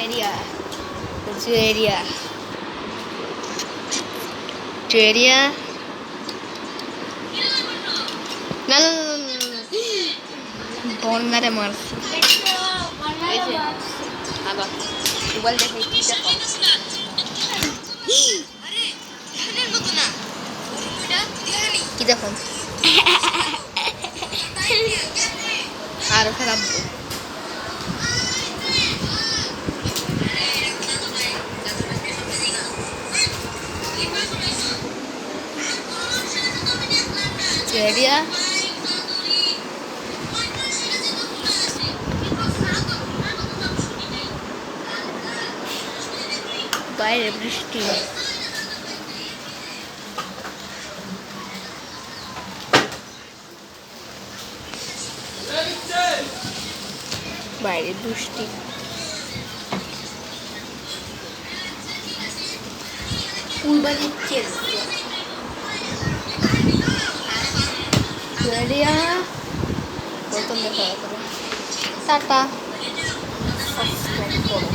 Area area area না না বন্যারে মারছে আবার মোবাইল দেখে কি দেখো কি দেখো আরো খারাপ এরিয়া বাইরে বৃষ্টি বাইরে বৃষ্টি প্রথম দেখা টাটা সাবস্ক্রাইব করো।